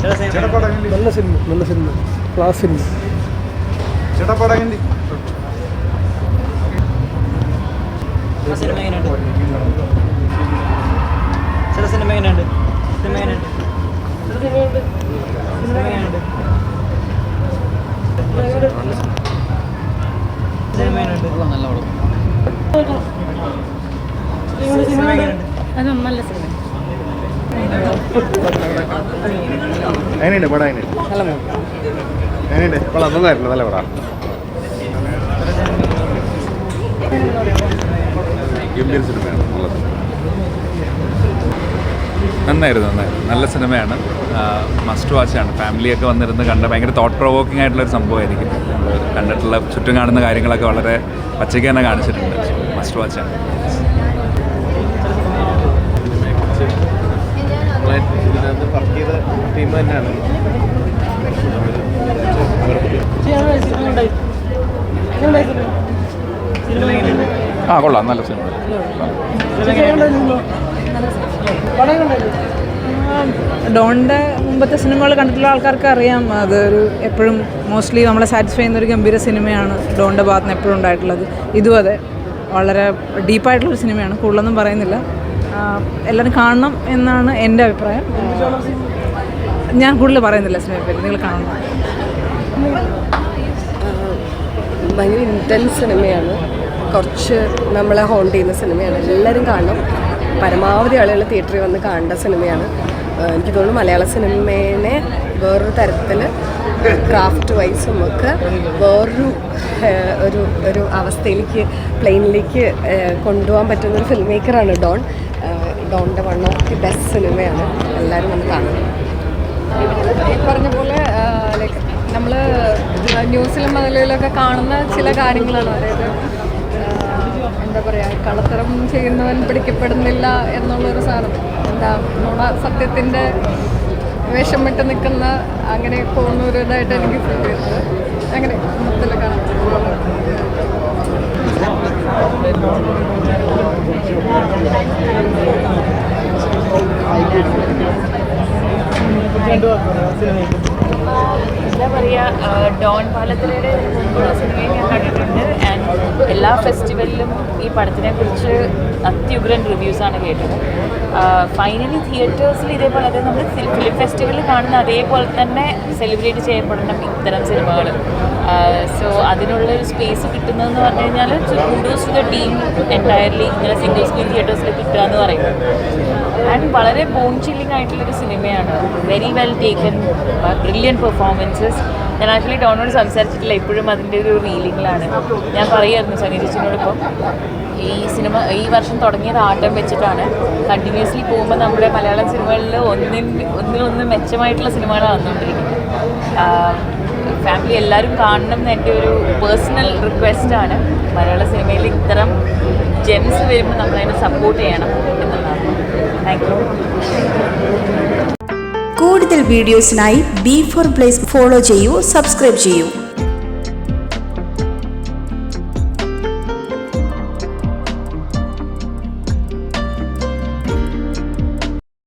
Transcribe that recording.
നല്ല cinema class cinema. അതിനുണ്ട് പടം അതിനുണ്ട് ഇപ്പോൾ നന്നായിരുന്നു, നല്ല പടം. ഗംഭീര സിനിമയാണ്, നന്നായിരുന്നു. നല്ല സിനിമയാണ്, മസ്റ്റ് വാച്ചാണ്. ഫാമിലിയൊക്കെ വന്നിരുന്ന് കണ്ട ഭയങ്കര തോട്ട് പ്രൊവോക്കിംഗ് ആയിട്ടുള്ളൊരു സംഭവമായിരിക്കും. നമ്മൾ കണ്ടിട്ടുള്ള ചുറ്റും കാണുന്ന കാര്യങ്ങളൊക്കെ വളരെ പച്ചയ്ക്ക് തന്നെ കാണിച്ചിട്ടുണ്ട്. മസ്റ്റ് വാച്ചാണ്. ഇതിനകത്ത് വർക്ക് ചെയ്ത ടീം തന്നെയാണ്. കൊള്ളാം, നല്ല സിനിമ. ഡോണിൻ്റെ മുമ്പത്തെ സിനിമകൾ കണ്ടിട്ടുള്ള ആൾക്കാർക്ക് അറിയാം, അതൊരു എപ്പോഴും മോസ്റ്റ്ലി നമ്മളെ സാറ്റിസ്ഫൈ ചെയ്യുന്നൊരു ഗംഭീര സിനിമയാണ് ഡോണിൻ്റെ ഭാഗത്ത് നിന്ന് എപ്പോഴും ഉണ്ടായിട്ടുള്ളത്. ഇതും അതെ, വളരെ ഡീപ്പായിട്ടുള്ളൊരു സിനിമയാണ്. കൂടുതലൊന്നും പറയുന്നില്ല, എല്ലാവരും കാണണം എന്നാണ് എൻ്റെ അഭിപ്രായം. ഞാൻ കൂടുതൽ പറയുന്നില്ല സിനിമയെ പറ്റി, നിങ്ങൾ കാണണം. ഭയങ്കര ഇൻറ്റൻസ് സിനിമയാണ്, കുറച്ച് നമ്മളെ ഹോണ്ട് ചെയ്യുന്ന സിനിമയാണ്. എല്ലാവരും കാണണം. പരമാവധി ആളുകൾ തിയേറ്ററിൽ വന്ന് കാണേണ്ട സിനിമയാണ്. എനിക്ക് തോന്നുന്നു മലയാള സിനിമേനെ വേറൊരു തരത്തിൽ ക്രാഫ്റ്റ് വൈസും ഒക്കെ വേറൊരു ഒരു അവസ്ഥയിലേക്ക് പ്ലെയിനിലേക്ക് കൊണ്ടുപോകാൻ പറ്റുന്നൊരു ഫിലിം മേക്കറാണ് ഡോൺ. ഡോണിൻ്റെ വൺ ഓഫ് ദി ബെസ്റ്റ് സിനിമയാണ്, എല്ലാവരും വന്ന് കാണണം. ഈ പറഞ്ഞ പോലെ ലൈക്ക് നമ്മൾ ന്യൂസിലും അതിലൊക്കെ കാണുന്ന ചില കാര്യങ്ങളാണ്. അതായത് എന്താ പറയുക, കള്ളത്തരം ചെയ്യുന്നവൻ പിടിക്കപ്പെടുന്നില്ല എന്നുള്ളൊരു സാധനം. എന്താ സത്യത്തിൻ്റെ വേഷം വിട്ട് നിൽക്കുന്ന അങ്ങനെ പോകുന്ന ഒരു ഇതായിട്ട് എനിക്ക് ഫീൽ ചെയ്തത്. അങ്ങനെ മൊത്തത്തിൽ കാണാം. എന്താ പറയുക, ഡോൺ പാലത്തിലയുടെ മുമ്പുള്ള സിനിമയും ഞാൻ കണ്ടിട്ടുണ്ട്. ആൻഡ് എല്ലാ ഫെസ്റ്റിവലിലും ഈ പടത്തിനെ കുറിച്ച് അത്യുഗ്രൻ റിവ്യൂസാണ് കേട്ടത്. ഫൈനലി തിയേറ്റേഴ്സിൽ ഇതേപോലെ അത് നമ്മൾ ഫിലിം ഫെസ്റ്റിവലിൽ കാണുന്ന അതേപോലെ തന്നെ സെലിബ്രേറ്റ് ചെയ്യപ്പെടണം ഇത്തരം സിനിമകൾ. സോ അതിനുള്ളൊരു സ്പേസ് കിട്ടുന്നതെന്ന് പറഞ്ഞു കഴിഞ്ഞാൽ kudos to the team entirely ഇങ്ങനെ സിംഗിൾ സ്ക്രീൻ തിയേറ്റേഴ്സിൽ കിട്ടുക എന്ന് പറയുന്നത്. ആൻഡ് വളരെ ബോൺ ചില്ലിംഗ് ആയിട്ടുള്ളൊരു സിനിമയാണ്. Very well taken, brilliant performances. ഞാൻ ആക്ച്വലി ഡോണോട് സംസാരിച്ചിട്ടില്ല, ഇപ്പോഴും അതിൻ്റെ ഒരു റീലിങ്ങിലാണ്. ഞാൻ പറയുമായിരുന്നു സനീരിച്ചിനോടിപ്പം, ഈ വർഷം തുടങ്ങിയത് ആട്ടം വെച്ചിട്ടാണ്. കണ്ടിന്യൂസ്ലി പോകുമ്പോൾ നമ്മുടെ മലയാളം സിനിമകളിൽ ഒന്നിനൊന്ന് മെച്ചമായിട്ടുള്ള സിനിമകളാണ് വന്നുകൊണ്ടിരിക്കുന്നത്. ഫാമിലി എല്ലാവരും കാണണം എന്ന് എൻ്റെ ഒരു പേഴ്സണൽ റിക്വസ്റ്റാണ്. മലയാള സിനിമയിൽ ഇത്തരം ജെംസ് വരുമ്പോൾ നമ്മളതിനെ സപ്പോർട്ട് ചെയ്യണം എന്നുള്ളതാണ്. Thank you. കൂടുതൽ വീഡിയോസിനായി B4 Place ഫോളോ ചെയ്യൂ, സബ്സ്ക്രൈബ് ചെയ്യൂ.